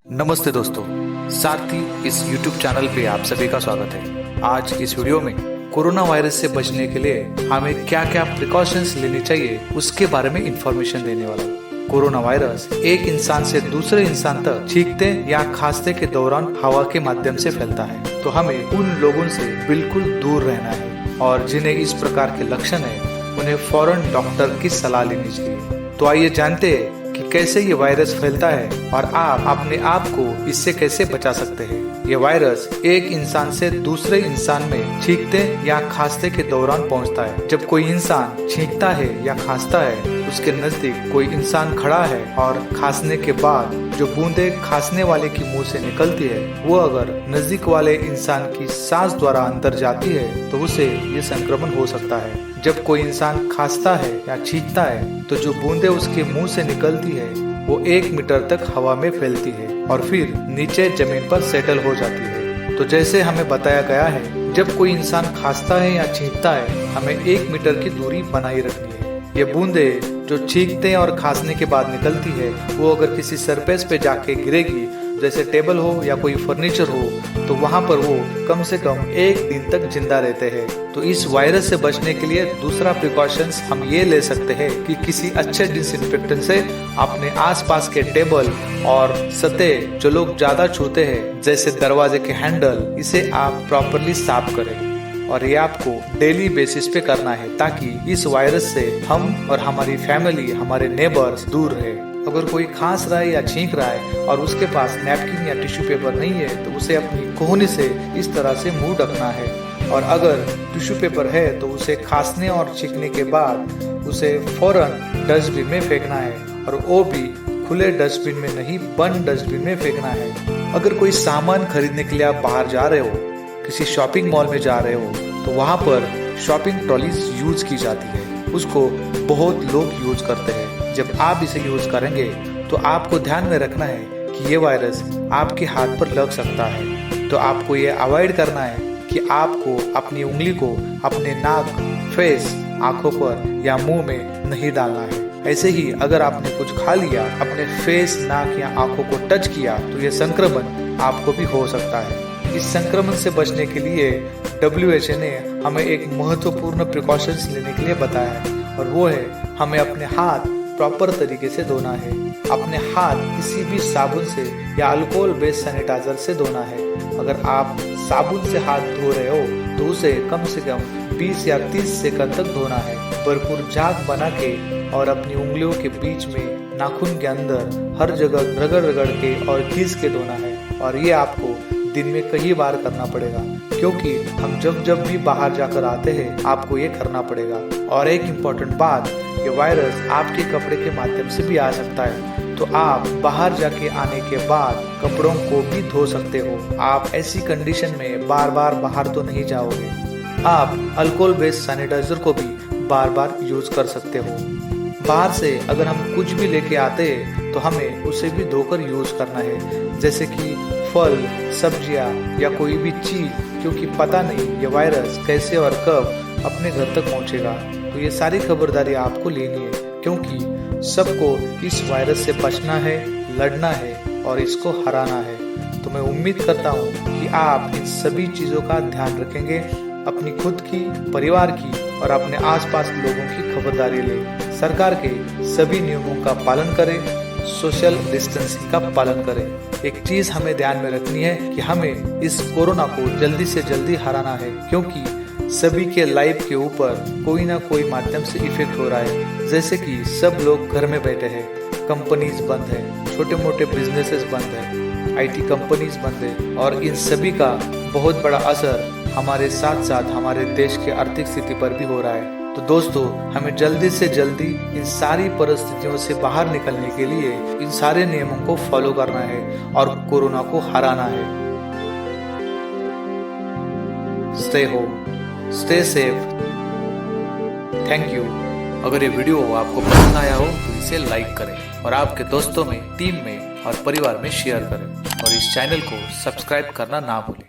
नमस्ते दोस्तों, सारथी इस YouTube चैनल पे आप सभी का स्वागत है। आज इस वीडियो में कोरोना वायरस से बचने के लिए हमें क्या क्या प्रिकॉशंस लेनी चाहिए उसके बारे में इंफॉर्मेशन देने वाला हूँ। कोरोना वायरस एक इंसान से दूसरे इंसान तक छींकते या खांसते के दौरान हवा के माध्यम से फैलता है, तो हमें उन लोगों से बिल्कुल दूर रहना है और जिन्हें इस प्रकार के लक्षण है उन्हें फौरन डॉक्टर की सलाह लेनी चाहिए। तो आइए जानते हैं कि कैसे ये वायरस फैलता है और आप अपने आप को इससे कैसे बचा सकते हैं। ये वायरस एक इंसान से दूसरे इंसान में छींकते या खांसते के दौरान पहुंचता है। जब कोई इंसान छींकता है या खांसता है, उसके नजदीक कोई इंसान खड़ा है और खांसने के बाद जो बूंदे खांसने वाले की मुंह से निकलती है वो अगर नजदीक वाले इंसान की सांस द्वारा अंदर जाती है तो उसे ये संक्रमण हो सकता है। जब कोई इंसान खांसता है या छींकता है तो जो बूंदे उसके मुंह से निकलती है वो 1 मीटर तक हवा में फैलती है और फिर नीचे जमीन पर सेटल हो जाती है। तो जैसे हमें बताया गया है, जब कोई इंसान खांसता है या छींकता है, हमें 1 मीटर की दूरी बनाए रखनी है। ये बूंदे जो छींकते और खांसने के बाद निकलती है वो अगर किसी सरफेस पे जाके गिरेगी, जैसे टेबल हो या कोई फर्नीचर हो, तो वहाँ पर वो कम से कम 1 दिन तक जिंदा रहते हैं। तो इस वायरस से बचने के लिए दूसरा प्रिकॉशंस हम ये ले सकते हैं कि किसी अच्छे डिसइंफेक्टेंट से अपने आसपास के टेबल और सतह जो लोग ज्यादा छूते हैं, जैसे दरवाजे के हैंडल, इसे आप प्रॉपरली साफ करें। और ये आपको डेली बेसिस पे करना है ताकि इस वायरस से हम और हमारी फैमिली, हमारे नेबर्स दूर रहे। अगर कोई खांस रहा है या छींक रहा है और उसके पास नैपकिन या टिश्यू पेपर नहीं है तो उसे अपनी कोहनी से इस तरह से मुंह ढकना है, और अगर टिश्यू पेपर है तो उसे खांसने और छींकने के बाद उसे फौरन डस्टबिन में फेंकना है, और वो भी खुले डस्टबिन में नहीं, बंद डस्टबिन में फेंकना है। अगर कोई सामान खरीदने के लिए आप बाहर जा रहे हो, किसी शॉपिंग मॉल में जा रहे हो, तो वहाँ पर शॉपिंग ट्रॉलीज यूज की जाती है। उसको बहुत लोग यूज करते हैं। जब आप इसे यूज करेंगे तो आपको ध्यान में रखना है कि ये वायरस आपके हाथ पर लग सकता है। तो आपको ये अवॉइड करना है कि आपको अपनी उंगली को अपने नाक, फेस, आंखों पर या मुंह में नहीं डालना है। ऐसे ही अगर आपने कुछ खा लिया, अपने फेस, नाक या आंखों को टच किया तो ये संक्रमण आपको भी हो सकता है। इस संक्रमण से बचने के लिए WHO ने हमें एक महत्वपूर्ण प्रिकॉशंस लेने के लिए बताया है, और वो है हमें अपने हाथ प्रॉपर तरीके से धोना है। अपने हाथ किसी भी साबुन से या अल्कोहल बेस्ड सैनिटाइजर से धोना है। अगर आप साबुन से हाथ धो रहे हो तो उसे कम से कम 20 या 30 सेकंड तक धोना है। भरपूर झाग बना के और अपनी उंगलियों के बीच में, नाखून के अंदर हर जगह रगड़ रगड़ के और घिस के धोना है। और ये आपको दिन में कई बार करना पड़ेगा, क्योंकि हम जब भी बाहर जाकर आते हैं आपको ये करना पड़ेगा। और एक इम्पोर्टेंट बात, ये वायरस आपके कपड़े के माध्यम से भी आ सकता है, तो आप बाहर जाके आने के बाद कपड़ों को भी धो सकते हो। आप ऐसी कंडीशन में बार बार बाहर तो नहीं जाओगे। आप अल्कोहल बेस्ड सैनिटाइजर को भी बार बार यूज कर सकते हो। बाहर से अगर हम कुछ भी लेके आते हैं तो हमें उसे भी धोकर यूज करना है, जैसे कि फल, सब्जियां या कोई भी चीज, क्योंकि पता नहीं ये वायरस कैसे और कब अपने घर तक पहुंचेगा। तो ये सारी खबरदारी आपको लेनी है, क्योंकि सबको इस वायरस से बचना है, लड़ना है और इसको हराना है। तो मैं उम्मीद करता हूँ कि आप इन सभी चीजों का ध्यान रखेंगे, अपनी खुद की, परिवार की और अपने आसपास लोगों की खबरदारी लें। सरकार के सभी नियमों का पालन करें, सोशल डिस्टेंसिंग का पालन करें। एक चीज हमें ध्यान में रखनी है कि हमें इस कोरोना को जल्दी से जल्दी हराना है, क्योंकि सभी के लाइफ के ऊपर कोई ना कोई माध्यम से इफेक्ट हो रहा है। जैसे कि सब लोग घर में बैठे हैं, कंपनीज बंद है, छोटे मोटे बिजनेसेस बंद है, IT कंपनीज बंद है, और इन सभी का बहुत बड़ा असर हमारे साथ साथ हमारे देश की आर्थिक स्थिति पर भी हो रहा है। तो दोस्तों, हमें जल्दी से जल्दी इन सारी परिस्थितियों से बाहर निकलने के लिए इन सारे नियमों को फॉलो करना है और कोरोना को हराना है। Stay home, stay safe. Thank you. अगर ये वीडियो आपको पसंद आया हो तो इसे लाइक करें और आपके दोस्तों में, टीम में और परिवार में शेयर करें, और इस चैनल को सब्सक्राइब करना ना भूलें।